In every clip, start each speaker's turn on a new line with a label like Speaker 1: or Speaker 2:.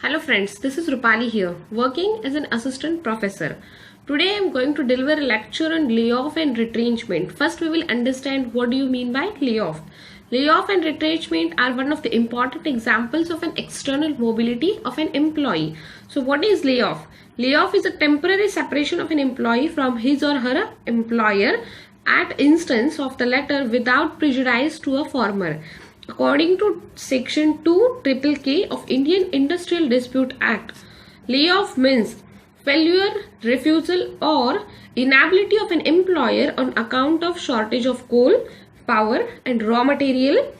Speaker 1: Hello friends, this is Rupali here, working as an assistant professor. Today I am going to deliver a lecture on layoff and retrenchment. First we will understand what do you mean by layoff. Layoff and retrenchment are one of the important examples of an external mobility of an employee. So what is layoff? Layoff is a temporary separation of an employee from his or her employer at instance of the latter without prejudice to a former. According to Section 2KK of Indian Industrial Dispute Act, layoff means failure, refusal or inability of an employer on account of shortage of coal, power and raw material,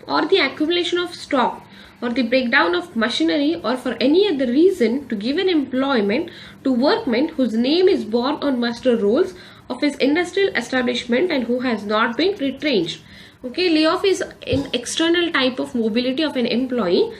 Speaker 1: or the accumulation of stock, or the breakdown of machinery, or for any other reason to give an employment to workmen whose name is borne on muster rolls of his industrial establishment and who has not been retrenched. Okay, layoff is an external type of mobility of an employee.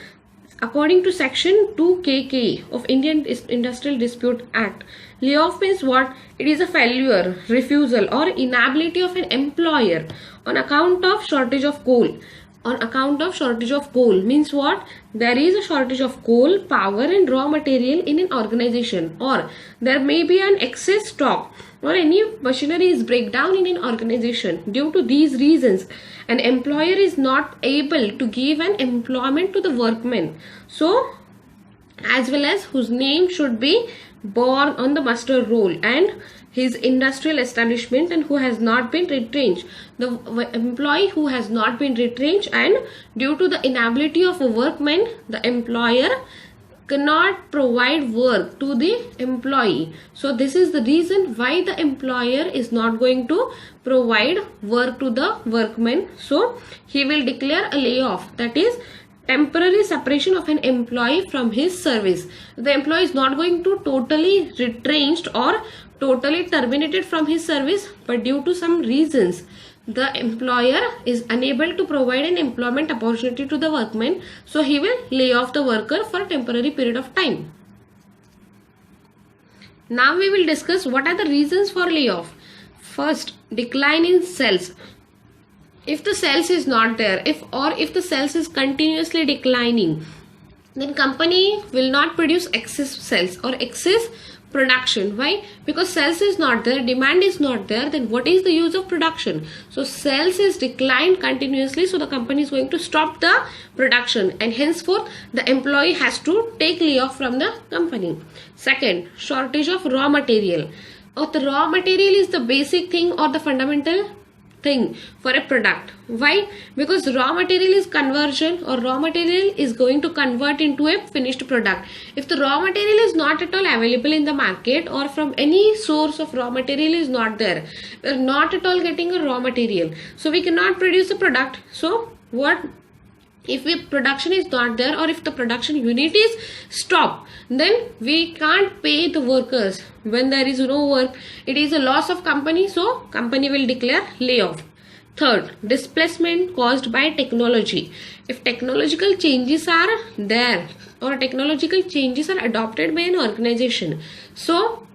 Speaker 1: According to Section 2KK of Indian Industrial Dispute Act, layoff means what? It is a failure, refusal or inability of an employer on account of shortage of coal. On account of shortage of coal means what? There is a shortage of coal, power and raw material in an organization, or there may be an excess stock or any machinery is breakdown in an organization. Due to these reasons, an employer is not able to give an employment to the workmen, so as well as whose name should be borne on the muster roll and his industrial establishment and who has not been retrenched. The employee who has not been retrenched and due to the inability of a workman, the employer cannot provide work to the employee. So this is the reason why the employer is not going to provide work to the workmen. So he will declare a layoff, that is temporary separation of an employee from his service. The employee is not going to totally retrenched or totally terminated from his service, but due to some reasons the employer is unable to provide an employment opportunity to the workman, so he will lay off the worker for a temporary period of time. Now we will discuss what are the reasons for layoff. First, decline in sales. If the sales is not there, if the sales is continuously declining, then company will not produce excess sales or excess production. Why? Because sales is not there, demand is not there, then what is the use of production? So sales is declined continuously, so the company is going to stop the production and henceforth the employee has to take layoff from the company. Second, shortage of raw material. The raw material is the basic thing or the fundamental thing for a product. Why? Because raw material is conversion, or raw material is going to convert into a finished product. If the raw material is not at all available in the market, or from any source of raw material is not there, we are not at all getting a raw material, so we cannot produce a product. So what if production is not there, or if the production unit is stopped, then we can't pay the workers. When there is no work, it is a loss of company, so company will declare layoff. Third, displacement caused by technology. If technological changes are there or technological changes are adopted by an organization, so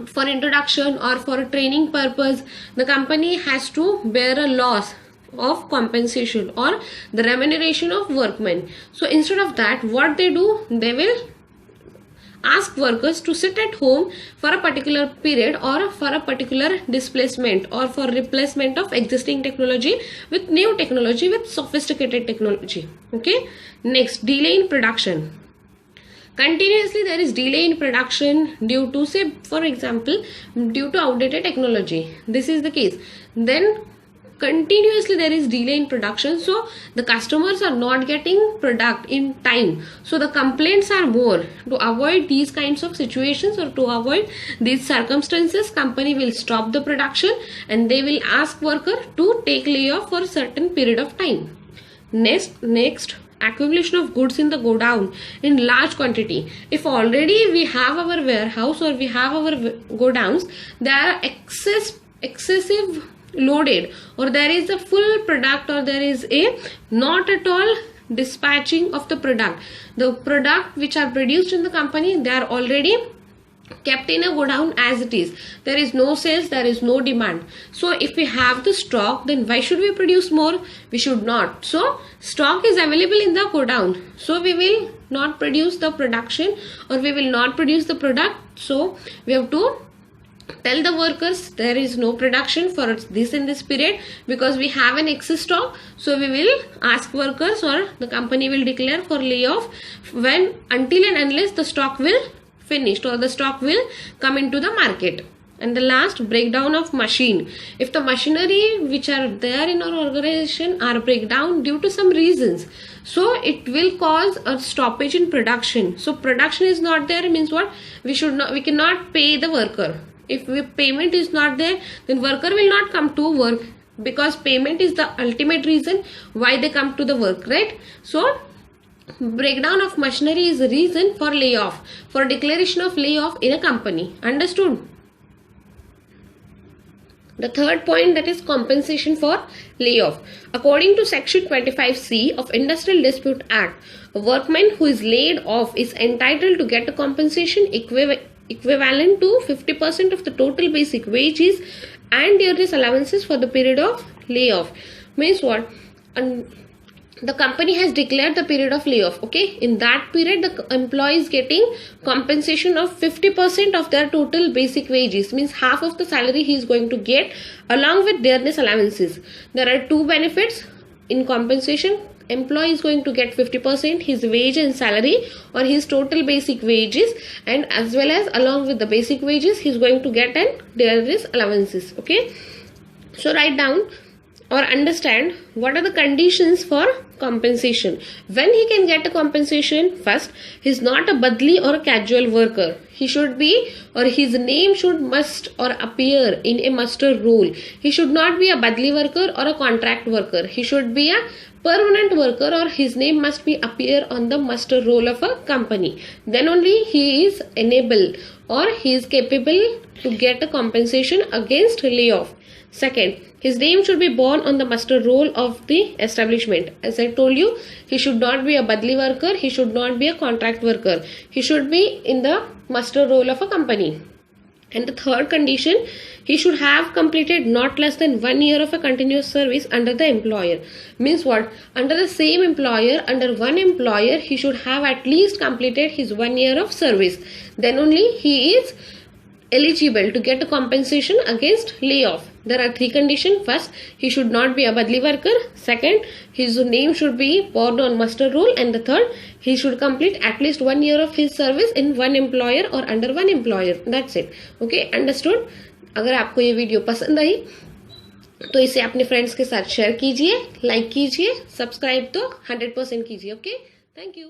Speaker 1: for introduction or for training purpose, the company has to bear a loss of compensation or the remuneration of workmen. So instead of that, what they do, they will ask workers to sit at home for a particular period or for a particular displacement or for replacement of existing technology with new technology, with sophisticated technology. Okay. Next, delay in production. Continuously there is delay in production due to, say for example, due to outdated technology. This is the case. Then continuously there is delay in production, so the customers are not getting product in time, so the complaints are more. To avoid these kinds of situations or to avoid these circumstances, company will stop the production and they will ask worker to take layoff for a certain period of time. Next, accumulation of goods in the godown in large quantity. If already we have our warehouse or we have our godowns, they are excessive loaded, or there is a full product, or there is a not at all dispatching of the product. The product which are produced in the company, they are already kept in a godown as it is. There is no sales, there is no demand. So if we have the stock, then why should we produce more? We should not. So stock is available in the godown, so we will not produce the production, or we will not produce the product. So we have to tell the workers there is no production for this in this period because we have an excess stock. So we will ask workers, or the company will declare for layoff when, until and unless the stock will finished or the stock will come into the market. And the last, breakdown of machine. If the machinery which are there in our organization are breakdown due to some reasons, so it will cause a stoppage in production. So production is not there means what? We cannot pay the worker. If payment is not there, then worker will not come to work, because payment is the ultimate reason why they come to the work, right? So breakdown of machinery is the reason for layoff, for declaration of layoff in a company. Understood? The third point, that is compensation for layoff. According to section 25C of Industrial Dispute Act, a workman who is laid off is entitled to get a compensation equivalent to 50% of the total basic wages and dearness allowances for the period of layoff. Means what? The company has declared the period of layoff. Okay, in that period the employee is getting compensation of 50% of their total basic wages, means half of the salary he is going to get along with dearness allowances. There are two benefits in compensation. Employee is going to get 50% his wage and salary, or his total basic wages, and as well as along with the basic wages he is going to get an dearness allowances. Okay, so write down or understand what are the conditions for compensation. When he can get a compensation, first, he is not a badli or a casual worker. He should be, or his name must or appear in a muster roll. He should not be a badli worker or a contract worker. He should be a permanent worker, or his name must be appear on the muster roll of a company. Then only he is enabled, or he is capable to get a compensation against layoff. Second, his name should be borne on the muster roll of the establishment. As I told you, he should not be a badli worker, he should not be a contract worker. He should be in the muster roll of a company. And the third condition, he should have completed not less than 1 year of a continuous service under the employer. Means what? Under the same employer, under one employer, he should have at least completed his 1 year of service. Then only he is eligible to get a compensation against layoff. There are three conditions. First, he should not be a badli worker. Second, his name should be borne on muster roll. And the third, he should complete at least 1 year of his service in one employer or under one employer. That's it. Okay, understood? अगर आपको ये video पसंद आई तो इसे अपने friends के साथ share कीजिए, लाइक कीजिए, सब्सक्राइब तो 100% कीजिए. Okay, thank you.